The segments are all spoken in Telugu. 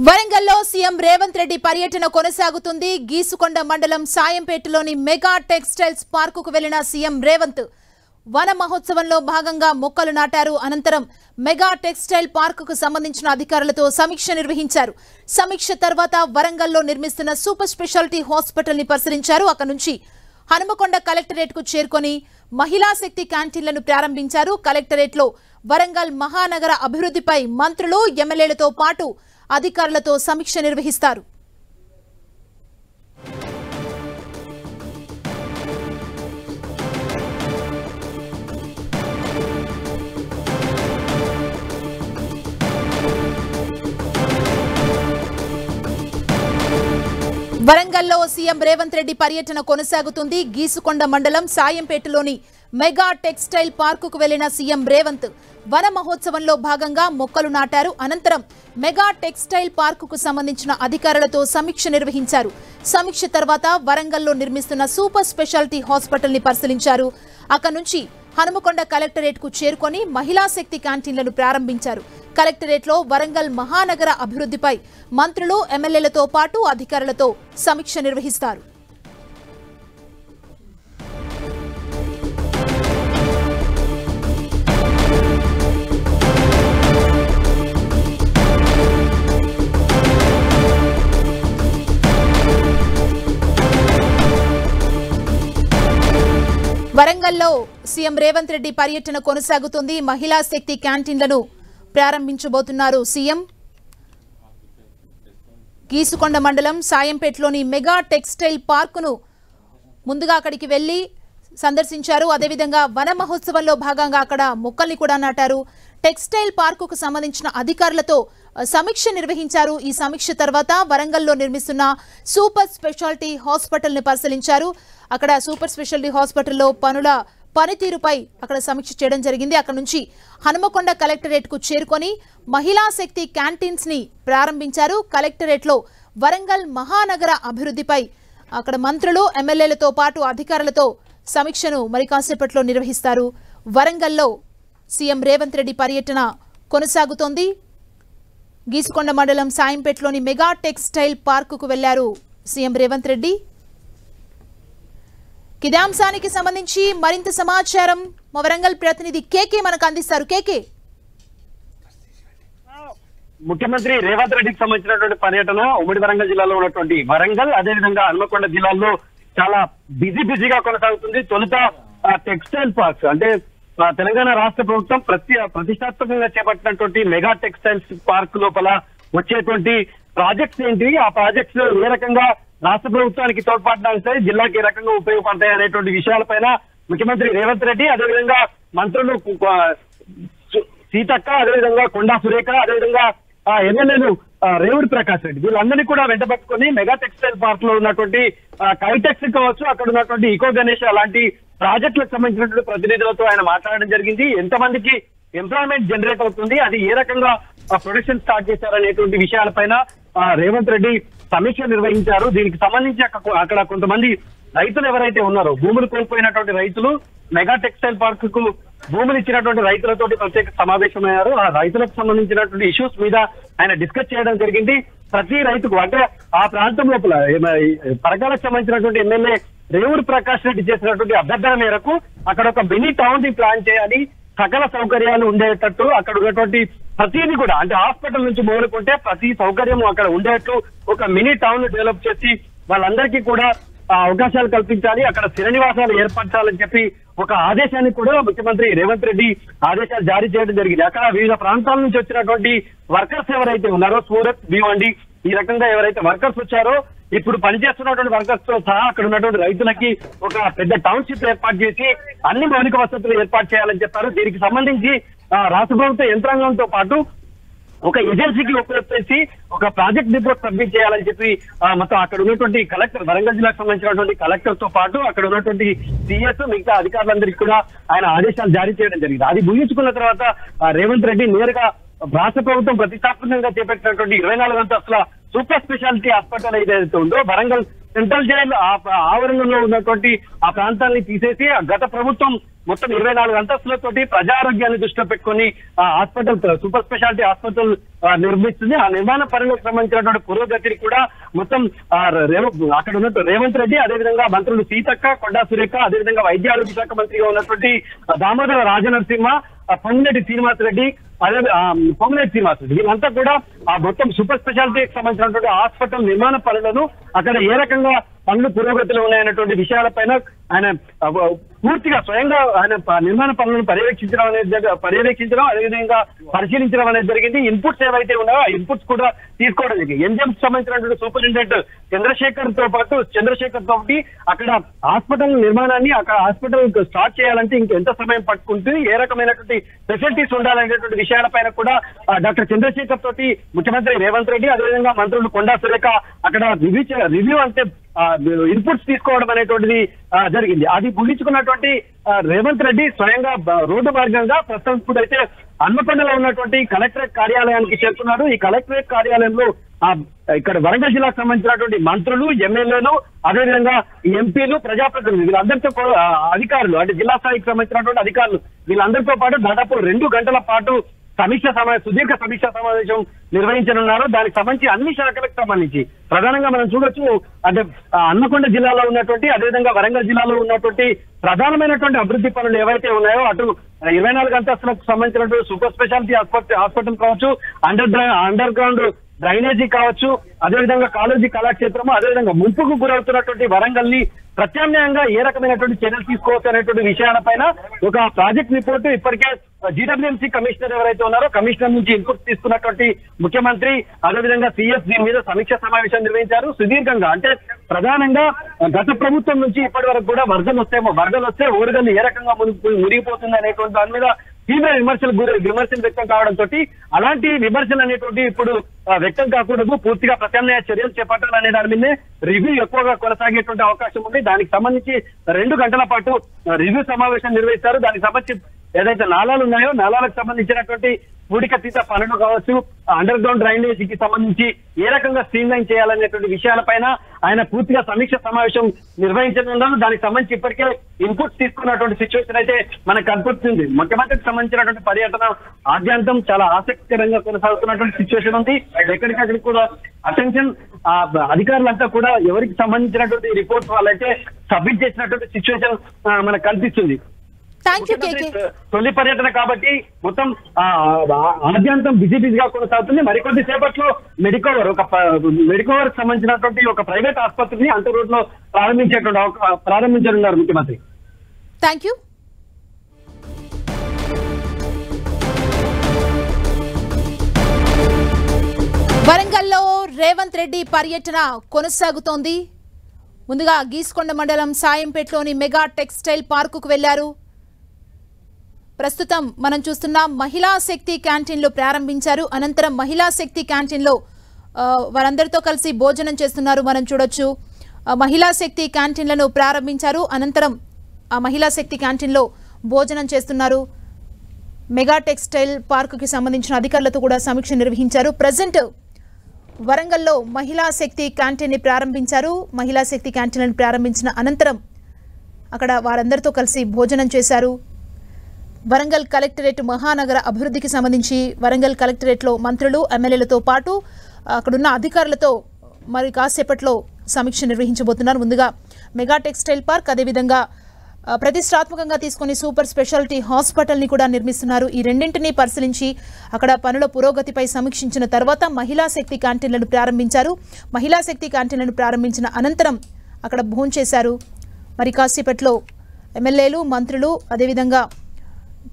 వరంగల్లో సీఎం రేవంత్ రెడ్డి పర్యటన కొనసాగుతుంది. గీసుకొండ మండలం సాయంపేటలోని మెగా టెక్స్టైల్స్ పార్కుకు వెళ్లిన సీఎం రేవంత్ వన మహోత్సవంలో భాగంగా మొక్కలు నాటారు. అనంతరం మెగా టెక్స్టైల్ పార్కుకు సంబంధించిన అధికారులతో సమీక్ష నిర్వహించారు. సమీక్ష తర్వాత వరంగల్లో నిర్మిస్తున్న సూపర్ స్పెషాలిటీ హాస్పిటల్ ని పరిశీలించారు. అక్కడి నుంచి హనుమకొండ కలెక్టరేట్ కు చేరుకొని మహిళా శక్తి క్యాంటీన్లను ప్రారంభించారు. కలెక్టరేట్ లో వరంగల్ మహానగర అభివృద్ధిపై మంత్రులు, ఎమ్మెల్యేలతో పాటు అధికారులతో సమీక్ష నిర్వహిస్తారు. వరంగల్లో సీఎం రేవంత్ రెడ్డి పర్యటన కొనసాగుతుంది. గీసుకొండ మండలం సాయంపేటలోని మెగా టెక్స్టైల్ పార్కుకు వెళ్లిన సీఎం రేవంత్ వన మహోత్సవంలో భాగంగా మొక్కలు నాటారు. అనంతరం మెగా టెక్స్టైల్ పార్కుకు సంబంధించిన అధికారులతో సమీక్ష నిర్వహించారు. సమీక్ష తర్వాత వరంగల్లో నిర్మిస్తున్న సూపర్ స్పెషాలిటీ హాస్పిటల్ ని పరిశీలించారు. అక్కడి నుంచి హనుమకొండ కలెక్టరేట్ కు చేరుకొని మహిళా శక్తి క్యాంటీన్లను ప్రారంభించారు. కలెక్టరేట్ లో వరంగల్ మహానగర అభివృద్ధిపై మంత్రులు, ఎమ్మెల్యేలతో పాటు అధికారులతో సమీక్ష నిర్వహిస్తారు. వరంగల్లో సీఎం రేవంత్ రెడ్డి పర్యటన కొనసాగుతుంది. మహిళా శక్తి క్యాంటీన్లను ప్రారంభించబోతున్నారు సీఎం. గీసుకొండ మండలం సాయంపేటలోని మెగా టెక్స్టైల్ పార్కును ముందుగా అక్కడికి వెళ్లి సందర్శించారు. అదేవిధంగా వన మహోత్సవంలో భాగంగా అక్కడ మొక్కల్ని కూడా నాటారు. టెక్స్టైల్ పార్కుకు సంబంధించిన అధికారులతో సమీక్ష నిర్వహించారు. ఈ సమీక్ష తర్వాత వరంగల్లో నిర్మిస్తున్న సూపర్ స్పెషాలిటీ హాస్పిటల్ ని పరిశీలించారు. అక్కడ సూపర్ స్పెషాలిటీ హాస్పిటల్లో పనితీరుపై అక్కడ సమీక్ష చేయడం జరిగింది. అక్కడ నుంచి హనుమకొండ కలెక్టరేట్ కు చేరుకొని మహిళా శక్తి క్యాంటీన్స్ ని ప్రారంభించారు. కలెక్టరేట్ లో వరంగల్ మహానగర అభివృద్ధిపై అక్కడ మంత్రులు, ఎమ్మెల్యేలతో పాటు అధికారులతో సమీక్షను మరి కాసేపట్లో నిర్వహిస్తారు. వరంగల్లో సీఎం రేవంత్ రెడ్డి పర్యటన కొనసాగుతోంది. గీసుకొండ మండలం సాయంపేటలోని మెగా టెక్స్టైల్ పార్కుకు వెళ్లారు సీఎం రేవంత్ రెడ్డి. ఇదే అంశానికి సంబంధించి మరింత సమాచారం మా వరంగల్ ప్రతినిధి కేకే మనకు అందిస్తారు. కేకే, ముఖ్యమంత్రి రేవంత్ రెడ్డికి సంబంధించినటువంటి పర్యటన ఉమ్మడి వరంగల్ జిల్లాలో ఉన్నటువంటి వరంగల్, అదేవిధంగా హనుమకొండ జిల్లాల్లో చాలా బిజీగా కొనసాగుతుంది. తొలుత టెక్స్టైల్ పార్క్స్ అంటే తెలంగాణ రాష్ట్ర ప్రభుత్వం ప్రతిష్టాత్మకంగా చేపట్టినటువంటి మెగా టెక్స్టైల్స్ పార్క్ లోపల వచ్చేటువంటి ప్రాజెక్ట్స్ ఏంటి, ఆ ప్రాజెక్ట్స్ ఏ రకంగా రాష్ట్ర ప్రభుత్వానికి తోడ్పడడానికి జిల్లాకి ఏ రకంగా ఉపయోగపడతాయి అనేటువంటి విషయాలపైన ముఖ్యమంత్రి రేవంత్ రెడ్డి, అదేవిధంగా మంత్రులు సీతక్క, అదేవిధంగా కొండా సురేఖ, అదేవిధంగా ఎమ్మెల్యేలు రేవుడి ప్రకాష్ రెడ్డి వీళ్ళందరినీ కూడా వెంటబెట్టుకుని మెగా టెక్స్టైల్ పార్క్ లో ఉన్నటువంటి కైటెక్స్ కావచ్చు, అక్కడ ఉన్నటువంటి ఇకో గణేష్ అలాంటి ప్రాజెక్టులకు సంబంధించినటువంటి ప్రతినిధులతో ఆయన మాట్లాడడం జరిగింది. ఎంతమందికి ఎంప్లాయ్మెంట్ జనరేట్ అవుతుంది, అది ఏ రకంగా ప్రొడక్షన్ స్టార్ట్ చేశారనేటువంటి విషయాలపైన రేవంత్ రెడ్డి సమీక్ష నిర్వహించారు. దీనికి సంబంధించి అక్కడ కొంతమంది రైతులు ఎవరైతే ఉన్నారో, భూములు కోల్పోయినటువంటి రైతులు, మెగా టెక్స్టైల్ పార్క్ కు భూములు ఇచ్చినటువంటి రైతులతో ప్రత్యేక సమావేశమయ్యారు. ఆ రైతులకు సంబంధించినటువంటి ఇష్యూస్ మీద ఆయన డిస్కస్ చేయడం జరిగింది. ప్రతి రైతుకు అంటే ఆ ప్రాంతం లోపల పరకాలకు సంబంధించినటువంటి ఎమ్మెల్యే రేవుడి ప్రకాష్ రెడ్డి చేసినటువంటి అభ్యర్థన మేరకు అక్కడ ఒక మినీ టౌన్ ని ప్లాన్ చేయాలి, సకల సౌకర్యాలు ఉండేటట్టు అక్కడ ఉన్నటువంటి ప్రతిదీ కూడా అంటే హాస్పిటల్ నుంచి మొదలుకుంటే ప్రతి సౌకర్యం అక్కడ ఉండేట్టు ఒక మినీ టౌన్ డెవలప్ చేసి వాళ్ళందరికీ కూడా అవకాశాలు కల్పించాలి, అక్కడ స్థిర నివాసాలు ఏర్పరచాలని చెప్పి ఒక ఆదేశాన్ని కూడా ముఖ్యమంత్రి రేవంత్ రెడ్డి ఆదేశాలు జారీ చేయడం జరిగింది. అక్కడ వివిధ ప్రాంతాల నుంచి వచ్చినటువంటి వర్కర్స్ ఎవరైతే ఉన్నారో, సూరత్, భీవండి ఈ రకంగా ఎవరైతే వర్కర్స్ వచ్చారో, ఇప్పుడు పనిచేస్తున్నటువంటి వర్కర్స్ తో సహా అక్కడ ఉన్నటువంటి రైతులకి ఒక పెద్ద టౌన్షిప్ ఏర్పాటు చేసి అన్ని మౌలిక వసతులు ఏర్పాటు చేయాలని చెప్పారు. దీనికి సంబంధించి రాష్ట్ర ప్రభుత్వ యంత్రాంగంతో పాటు ఒక ఏజెన్సీకి ఉపయోగించి ఒక ప్రాజెక్ట్ రిపోర్ట్ సబ్మిట్ చేయాలని చెప్పి మొత్తం అక్కడ ఉన్నటువంటి కలెక్టర్, వరంగల్ జిల్లాకు సంబంధించినటువంటి కలెక్టర్ తో పాటు అక్కడ ఉన్నటువంటి సిఎస్, మిగతా అధికారులందరికీ కూడా ఆయన ఆదేశాలు జారీ చేయడం జరిగింది. అది ముగించుకున్న తర్వాత రేవంత్ రెడ్డి నేరుగా రాష్ట్ర ప్రభుత్వం ప్రతిష్టాత్మకంగా చేపట్టినటువంటి 24 అంతస్తుల సూపర్ స్పెషాలిటీ హాస్పిటల్ ఏదైతే ఉందో వరంగల్ సెంట్రల్ జైలు ఆవరణలో ఉన్నటువంటి ఆ ప్రాంతాన్ని తీసేసి గత ప్రభుత్వం మొత్తం 24 అంతస్తులతోటి ప్రజారోగ్యాన్ని దృష్టిలో పెట్టుకుని ఆ హాస్పిటల్ సూపర్ స్పెషాలిటీ హాస్పిటల్ నిర్మిస్తుంది. ఆ నిర్మాణ పనులకు సంబంధించినటువంటి పురోగతిని కూడా మొత్తం అక్కడ ఉన్నట్టు రేవంత్ రెడ్డి, అదేవిధంగా మంత్రులు సీతక్క, కొండా సురేఖ, అదేవిధంగా వైద్య ఆరోగ్య శాఖ మంత్రిగా ఉన్నటువంటి దామోదర రాజనరసింహ, పొంగులేటి శ్రీనివాసరెడ్డి, అదే పొంగులేటి శ్రీనివాసరెడ్డి వీళ్ళంతా కూడా ఆ మొత్తం సూపర్ స్పెషాలిటీకి సంబంధించినటువంటి హాస్పిటల్ నిర్మాణ పనులను అక్కడ ఏ రకంగా పనులు పురోగతిలో ఉన్నాయన్నటువంటి విషయాలపైన ఆయన పూర్తిగా స్వయంగా ఆయన నిర్మాణ పనులను పర్యవేక్షించడం అదేవిధంగా పరిశీలించడం అనేది జరిగింది. ఇన్పుట్స్ ఏవైతే ఉన్నాయో ఆ ఇన్పుట్స్ కూడా తీసుకోవడం జరిగింది. ఎన్జిఎంకి సంబంధించినటువంటి సూపరింటెండెంట్ చంద్రశేఖర్ తోటి అక్కడ హాస్పిటల్ నిర్మాణాన్ని అక్కడ హాస్పిటల్ స్టార్ట్ చేయాలంటే ఇంకెంత సమయం పట్టుకుంటుంది, ఏ రకమైనటువంటి ఫెసిలిటీస్ ఉండాలనేటువంటి విషయాలపైన కూడా డాక్టర్ చంద్రశేఖర్ తోటి ముఖ్యమంత్రి రేవంత్ రెడ్డి, అదేవిధంగా మంత్రులు కొండా సురేఖ అక్కడ రివ్యూ అంటే ఇన్పుట్స్ తీసుకోవడం అనేటువంటిది జరిగింది. అది ముగించుకున్నటువంటి రేవంత్ రెడ్డి స్వయంగా రోడ్డు మార్గంగా ప్రస్తుతం ఇప్పుడైతే హన్మకొండలో ఉన్నటువంటి కలెక్టరేట్ కార్యాలయానికి చేరుకున్నారు. ఈ కలెక్టరేట్ కార్యాలయంలో ఇక్కడ వరంగల్ జిల్లాకు సంబంధించినటువంటి మంత్రులు, ఎమ్మెల్యేలు, అదేవిధంగా ఎంపీలు, ప్రజాప్రతినిధులు వీళ్ళందరితో అధికారులు అంటే జిల్లా స్థాయికి సంబంధించినటువంటి అధికారులు వీళ్ళందరితో పాటు దాదాపు 2 గంటల పాటు సుదీర్ఘ సమీక్ష సమావేశం నిర్వహించనున్నారు. దానికి సంబంధించి అన్ని శాఖలకు సంబంధించి ప్రధానంగా మనం చూడొచ్చు అంటే హన్మకొండ జిల్లాలో ఉన్నటువంటి అదేవిధంగా వరంగల్ జిల్లాలో ఉన్నటువంటి ప్రధానమైనటువంటి అభివృద్ధి పనులు ఏవైతే ఉన్నాయో అటు 24 అంతస్తులకు సంబంధించినటువంటి సూపర్ స్పెషాలిటీ హాస్పిటల్ కావచ్చు, అండర్ గ్రౌండ్ డ్రైనేజీ కావచ్చు, అదేవిధంగా కాలేజీ కళాక్షేత్రము, అదేవిధంగా ముంపుకు గురవుతున్నటువంటి వరంగల్ ని ప్రత్యామ్నాయంగా ఏ రకమైనటువంటి చర్యలు తీసుకోవచ్చు అనేటువంటి విషయాలపైన ఒక ప్రాజెక్ట్ రిపోర్టు ఇప్పటికే జీడబ్ల్యూఎంసీ కమిషనర్ ఎవరైతే ఉన్నారో కమిషనర్ నుంచి ఇన్పుట్ తీసుకున్నటువంటి ముఖ్యమంత్రి అదేవిధంగా సీఎస్ దీని మీద సమీక్ష సమావేశం నిర్వహించారు. సుదీర్ఘంగా అంటే ప్రధానంగా గత ప్రభుత్వం నుంచి ఇప్పటి వరకు కూడా వరదలు వస్తే ఓరుగల్లు ఏ రకంగా మునిగిపోతుంది అనేటువంటి దాని మీద తీవ్ర విమర్శలు వ్యక్తం కావడంతో అలాంటి విమర్శలు అనేటువంటి ఇప్పుడు వ్యక్తం కాకూడదు, పూర్తిగా ప్రత్యామ్నాయ చర్యలు చేపట్టాలనే దాని మీదే రివ్యూ ఎక్కువగా కొనసాగేటువంటి అవకాశం ఉంది. దానికి సంబంధించి 2 గంటల పాటు రివ్యూ సమావేశం నిర్వహిస్తారు. దానికి సంబంధించి ఏదైతే నాలాలు ఉన్నాయో నాలాలకు సంబంధించినటువంటి పూడికతీత పనులు కావచ్చు, అండర్ గ్రౌండ్ డ్రైనేజీకి సంబంధించి ఏ రకంగా స్ట్రీమ్ లైన్ చేయాలనేటువంటి విషయాలపైన ఆయన పూర్తిగా సమీక్ష సమావేశం నిర్వహించనున్నారు. దానికి సంబంధించి ఇప్పటికే ఇన్పుట్స్ తీసుకున్నటువంటి సిచ్యువేషన్ అయితే మనకు కనిపిస్తుంది. ముఖ్యమంత్రికి సంబంధించినటువంటి పర్యటన ఆద్యంతం చాలా ఆసక్తికరంగా కొనసాగుతున్నటువంటి సిచ్యువేషన్ ఉంది. ఎక్కడికక్కడికి కూడా అటెన్షన్ అధికారులంతా కూడా ఎవరికి సంబంధించినటువంటి రిపోర్ట్స్ వాళ్ళైతే సబ్మిట్ చేసినటువంటి సిచ్యువేషన్ మనకు కనిపిస్తుంది. తొలి పర్యటన కాబట్టి మొత్తం ఆద్యంతం బిజీగా కొనసాగుతుంది. మరికొద్ది సేపట్లో మెడికోవర్ సంబంధించినటువంటి ఒక ప్రైవేట్ ఆసుపత్రిని అంత రోడ్ లో ప్రారంభించనున్నారు ముఖ్యమంత్రి. Thank you. వరంగల్లో రేవంత్ రెడ్డి పర్యటన కొనసాగుతోంది. ముందుగా గీసుకొండ మండలం సాయంపేటలోని మెగా టెక్స్టైల్ పార్కుకు వెళ్లారు. ప్రస్తుతం మనం చూస్తున్న మహిళా శక్తి క్యాంటీన్లో ప్రారంభించారు. అనంతరం మహిళా శక్తి క్యాంటీన్లో వారందరితో కలిసి భోజనం చేస్తున్నారు. మనం చూడొచ్చు మహిళా శక్తి క్యాంటీన్లను ప్రారంభించారు. అనంతరం ఆ మహిళా శక్తి క్యాంటీన్లో భోజనం చేస్తున్నారు. మెగా టెక్స్టైల్ పార్కుకి సంబంధించిన అధికారులతో కూడా సమీక్ష నిర్వహించారు. ప్రజెంట్ వరంగల్లో మహిళా శక్తి క్యాంటీన్ని ప్రారంభించారు. మహిళా శక్తి క్యాంటీన్లను ప్రారంభించిన అనంతరం అక్కడ వారందరితో కలిసి భోజనం చేశారు. వరంగల్ కలెక్టరేట్ మహానగర అభివృద్ధికి సంబంధించి వరంగల్ కలెక్టరేట్లో మంత్రులు, ఎమ్మెల్యేలతో పాటు అక్కడున్న అధికారులతో మరి కాసేపట్లో సమీక్ష నిర్వహించబోతున్నారు. ముందుగా మెగా టెక్స్టైల్ పార్క్, అదేవిధంగా ప్రతిష్టాత్మకంగా తీసుకుని సూపర్ స్పెషాలిటీ హాస్పిటల్ని కూడా నిర్మిస్తున్నారు. ఈ రెండింటినీ పరిశీలించి అక్కడ పనుల పురోగతిపై సమీక్షించిన తర్వాత మహిళా శక్తి క్యాంటీన్లను ప్రారంభించారు. మహిళా శక్తి క్యాంటీన్లను ప్రారంభించిన అనంతరం అక్కడ భోంచేశారు. మరి కాసేపట్లో ఎమ్మెల్యేలు, మంత్రులు, అదేవిధంగా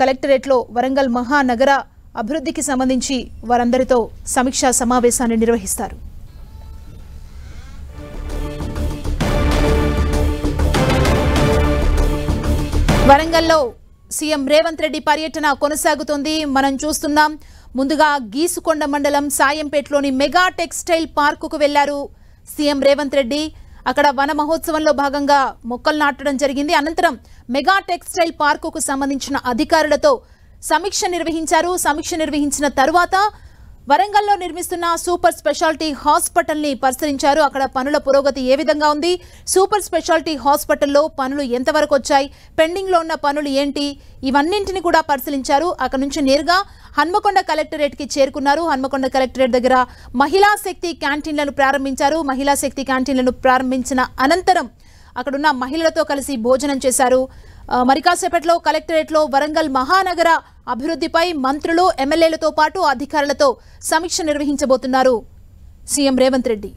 కలెక్టరేట్లో వరంగల్ మహానగర అభివృద్ధికి సంబంధించి వారందరితో సమీక్షా సమావేశాన్ని నిర్వహిస్తారు. వరంగల్లో సీఎం రేవంత్ రెడ్డి పర్యటన కొనసాగుతోంది. మనం చూస్తున్నాం. ముందుగా గీసుకొండ మండలం సాయంపేటలోని మెగా టెక్స్టైల్ పార్కుకు వెళ్లారు సీఎం రేవంత్ రెడ్డి. అక్కడ వన మహోత్సవంలో భాగంగా మొక్కలు నాటడం జరిగింది. అనంతరం మెగా టెక్స్టైల్ పార్కుకు సంబంధించిన అధికారులతో సమీక్ష నిర్వహించారు. సమీక్ష నిర్వహించిన తరువాత వరంగల్లో నిర్మిస్తున్న సూపర్ స్పెషాలిటీ హాస్పిటల్ ని పరిశీలించారు. అక్కడ పనుల పురోగతి ఏ విధంగా ఉంది, సూపర్ స్పెషాలిటీ హాస్పిటల్లో పనులు ఎంతవరకు వచ్చాయి, పెండింగ్ లో ఉన్న పనులు ఏంటి, ఇవన్నింటిని కూడా పరిశీలించారు. అక్కడ నుంచి నేరుగా హన్మకొండ కలెక్టరేట్ కి చేరుకున్నారు. హన్మకొండ కలెక్టరేట్ దగ్గర మహిళా శక్తి క్యాంటీన్లను ప్రారంభించారు. మహిళా శక్తి క్యాంటీన్లను ప్రారంభించిన అనంతరం అక్కడున్న మహిళలతో కలిసి భోజనం చేశారు. మరి కాసేపట్లో కలెక్టరేట్లో వరంగల్ మహానగర అభివృద్ధిపై మంత్రులు, ఎమ్మెల్యేలతో పాటు అధికారులతో సమీక్ష నిర్వహించబోతున్నారు సీఎం రేవంత్ రెడ్డి.